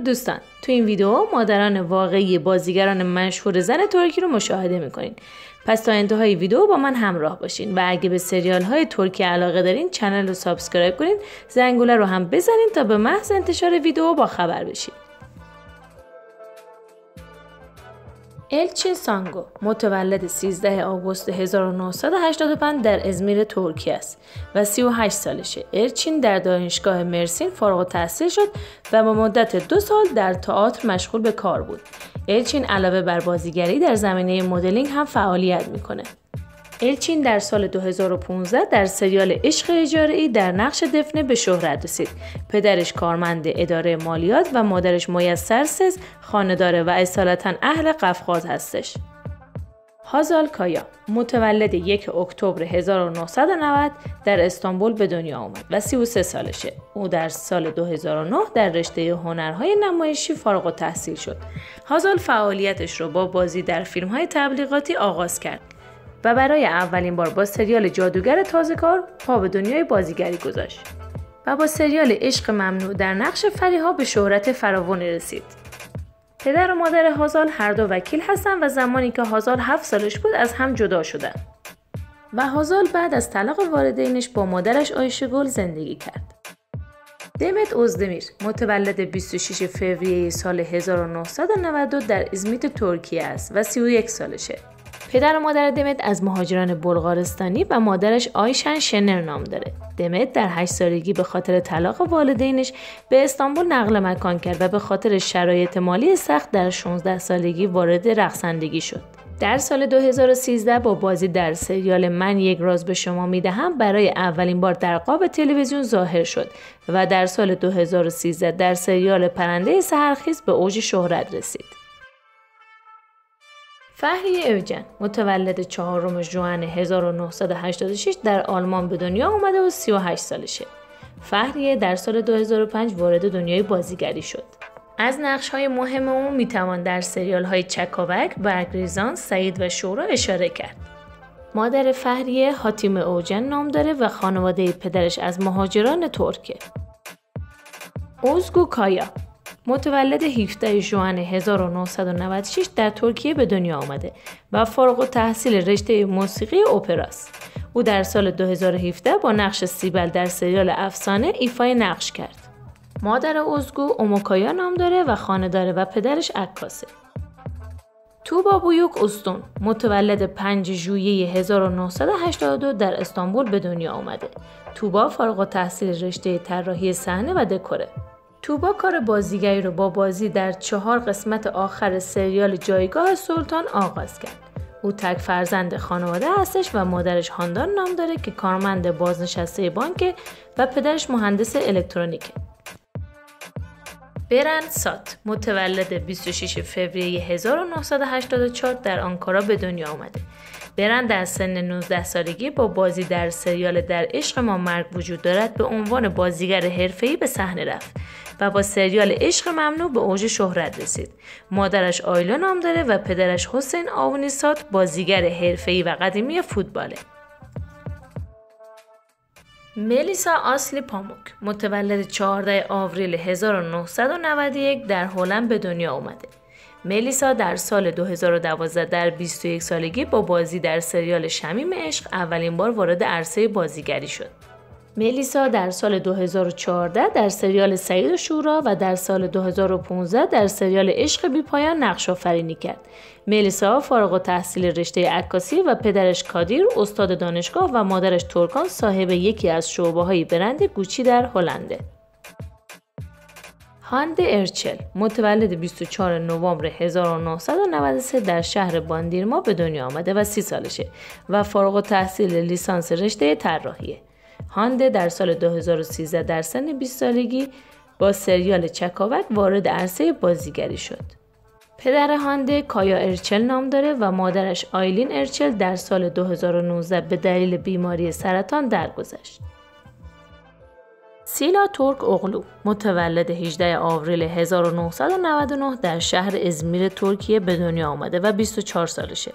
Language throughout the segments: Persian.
دوستان، تو این ویدیو مادران واقعی بازیگران مشهور زن ترکی رو مشاهده میکنین. پس تا انتهای ویدیو با من همراه باشین و اگه به سریال های ترکی علاقه دارین چنل رو سابسکرایب کنین، زنگوله رو هم بزنین تا به محض انتشار ویدیو با خبر بشین. الچین سانگو متولد 13 آگوست 1985 در ازمیر ترکیه است و 38 سالشه. الچین در دانشگاه مرسین فارغ التحصیل شد و با مدت 2 سال در تئاتر مشغول به کار بود. الچین علاوه بر بازیگری در زمینه مدلینگ هم فعالیت میکنه. الچین در سال 2015 در سریال عشق اجاره‌ای در نقش دفنه به شهرت رسید. پدرش کارمند اداره مالیات و مادرش میسرسز خانه‌دار و اصالتاً اهل قفقاز هستش. هازال کایا متولد 1 اکتبر 1990 در استانبول به دنیا آمد و 33 سالشه. او در سال 2009 در رشته هنرهای نمایشی فارغ التحصیل شد. هازال فعالیتش رو با بازی در فیلم‌های تبلیغاتی آغاز کرد و برای اولین بار با سریال جادوگر تازه‌کار پا به دنیای بازیگری گذاشت و با سریال عشق ممنوع در نقش فریها به شهرت فراوانی رسید. پدر و مادر هازال هر دو وکیل هستند و زمانی که هازال 7 سالش بود از هم جدا شدند و هازال بعد از طلاق والدینش با مادرش آیشگل زندگی کرد. دمت اوزدمیر متولد 26 فوریه سال 1992 در ازمیت ترکیه است و 31 سالشه. پدر و مادر دمت از مهاجران بلغارستانی و مادرش آیشن شنر نام داره. دمت در 8 سالگی به خاطر طلاق والدینش به استانبول نقل مکان کرد و به خاطر شرایط مالی سخت در 16 سالگی وارد رقصندگی شد. در سال 2013 با بازی در سریال من یک راز به شما میدهم برای اولین بار در قاب تلویزیون ظاهر شد و در سال 2013 در سریال پرنده سحرخیز به اوج شهرت رسید. فهریه اوژن متولد 4 ژوئن 1986 در آلمان به دنیا آمده و 38 سالشه. فهریه در سال 2005 وارد دنیای بازیگری شد. از نقش‌های مهم او میتوان در سریال‌های چکاوک، برگریزان، سعید و شورا اشاره کرد. مادر فهریه حاتیمه اوژن نام داره و خانواده پدرش از مهاجران ترکه. اوزگو کایا متولد 17 ژوئن 1996 در ترکیه به دنیا آمده و فارغ التحصیل رشته موسیقی اپراست. او در سال 2017 با نقش سیبل در سریال افسانه ایفای نقش کرد. مادر اوزگو اوموکایا نام داره و خانه‌داره و پدرش عکاسه. توبا بویوک اوستون متولد 5 ژوئیه 1982 در استانبول به دنیا آمده. توبا فارغ التحصیل رشته طراحی صحنه و دکوره. توبا کار بازیگری رو با بازی در 4 قسمت آخر سریال جایگاه سلطان آغاز کرد. او تک فرزند خانواده هستش و مادرش هاندان نام داره که کارمند بازنشسته بانک و پدرش مهندس الکترونیکه. برند سات متولد 26 فوریه 1984 در آنکارا به دنیا آمده. برند در سن 19 سالگی با بازی در سریال در عشق ما مرگ وجود دارد به عنوان بازیگر حرفه‌ای به صحنه رفت و با سریال عشق ممنوع به اوج شهرت رسید. مادرش آیلا نام داره و پدرش حسین آونیسات بازیگر حرفه‌ای و قدیمی فوتباله. ملیسا آسلی پاموک متولد 14 آوریل 1991 در هلند به دنیا آمده. ملیسا در سال 2012 در 21 سالگی با بازی در سریال شمیم عشق اولین بار وارد عرصه بازیگری شد. ملیسا در سال 2014 در سریال سعید و شورا و در سال 2015 در سریال عشق بی پایان نقش آفرینی کرد. ملیسا فارغ التحصیل رشته عکاسی و پدرش کادیر استاد دانشگاه و مادرش ترکان صاحب یکی از شعبه‌های برند گوچی در هلنده. هانده ارچل متولد 24 نوامبر 1993 در شهر باندیرما به دنیا آمده و 30 سالشه و فارغ التحصیل لیسانس رشته طراحیه. هانده در سال 2013 در سن 20 سالگی با سریال چکاوک وارد عرصه بازیگری شد. پدر هانده کایا ارچل نام داره و مادرش آیلین ارچل در سال 2019 به دلیل بیماری سرطان درگذشت. سیلا تورک اغلو متولد 18 آوریل 1999 در شهر ازمیر ترکیه به دنیا آمده و 24 سالشه.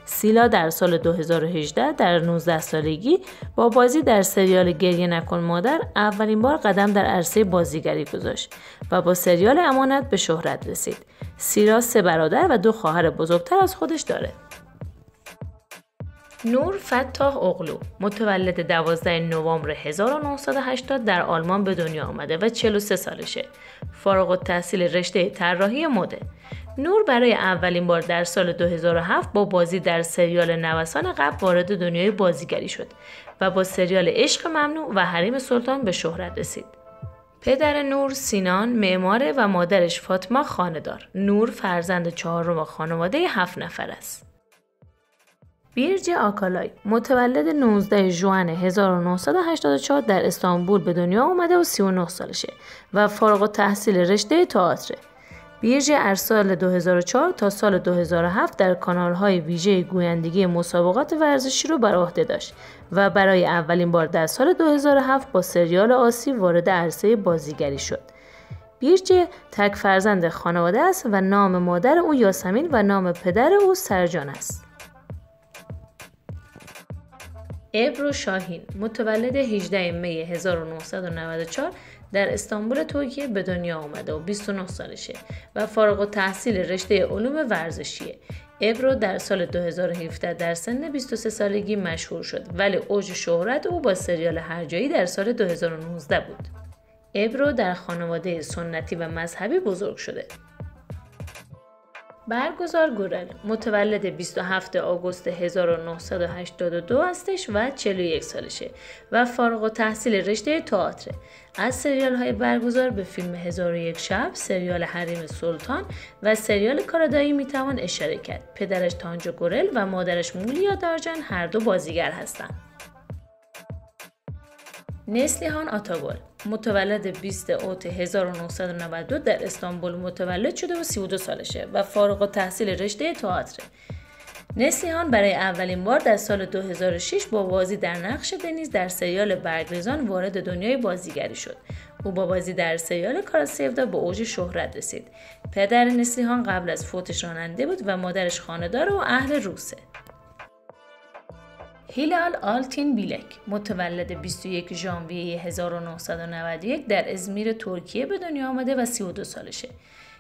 سیلا در سال 2018 در 19 سالگی با بازی در سریال گریه نکن مادر اولین بار قدم در عرصه بازیگری گذاشت و با سریال امانت به شهرت رسید. سیلا 3 برادر و 2 خواهر بزرگتر از خودش داره. نور فتاح اغلو متولد 12 نوامبر 1980 در آلمان به دنیا آمده و 43 سالشه. فارغ التحصیل رشته طراحی مده. نور برای اولین بار در سال 2007 با بازی در سریال نوسان قبل وارد دنیای بازیگری شد و با سریال عشق ممنوع و حریم سلطان به شهرت رسید. پدر نور سینان معماره و مادرش فاطمه خانه‌دار. نور فرزند 4م خانواده 7 نفر است. بیرج آکالای متولد 19 ژوئن 1984 در استانبول به دنیا آمده و 39 سالشه و فارغ التحصیل رشته تئاتر. بیرج از سال 2004 تا سال 2007 در کانال‌های ویژه گویندگی مسابقات ورزشی رو بر عهده داشت و برای اولین بار در سال 2007 با سریال آسی وارد عرصه بازیگری شد. بیرج تک فرزند خانواده است و نام مادر او یاسمین و نام پدر او سرجان است. ابرو شاهین متولد 18 می 1994 در استانبول ترکیه به دنیا آمده و 29 سالشه و فارغ التحصیل رشته علوم ورزشیه. ابرو در سال 2017 در سن 23 سالگی مشهور شد ولی اوج شهرت او با سریال هرجایی در سال 2019 بود. ابرو در خانواده سنتی و مذهبی بزرگ شده. برگزار گورل متولد 27 آگوست 1982 هستش و 41 سالشه و فارغ التحصیل رشته تئاتر. از سریال های برگزار به فیلم 1001 شب، سریال حریم سلطان و سریال کارادایی میتوان اشاره کرد. پدرش تانجو گورل و مادرش مولیا دارجان هر دو بازیگر هستند. نسلیهان آتاگل متولد 20 اوت 1992 در استانبول متولد شده و 32 سالشه و فارغ التحصیل رشته تئاتر. نسلیهان برای اولین بار در سال 2006 با بازی در نقش دنیز در سریال برگریزان وارد دنیای بازیگری شد. او با بازی در سریال کاراسیودا به اوج شهرت رسید. پدر نسلیهان قبل از فوتش راننده بود و مادرش خانه‌دار و اهل روسه. هیلال آلتین بیلک متولد 21 ژانویه 1991 در ازمیر ترکیه به دنیا آمده و 32 سالشه.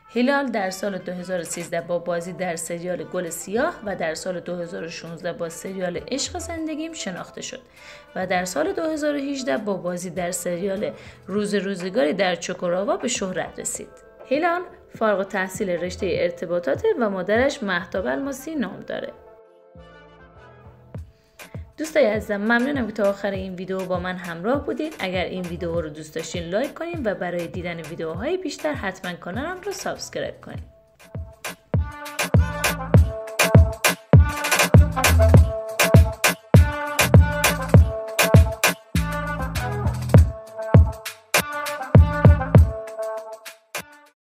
هیلال در سال 2013 با بازی در سریال گل سیاه و در سال 2016 با سریال عشق زندگیم شناخته شد و در سال 2018 با بازی در سریال روز روزگاری در چوکوراوا به شهرت رسید. هیلال فارغ التحصیل رشته ارتباطات و مادرش مهتاب الماسی نام داره. دوستای عزیزم ممنونم که تا آخر این ویدیو با من همراه بودید. اگر این ویدیو رو دوست داشتین لایک کنین و برای دیدن ویدیوهای بیشتر حتما کانالم رو سابسکرایب کنین.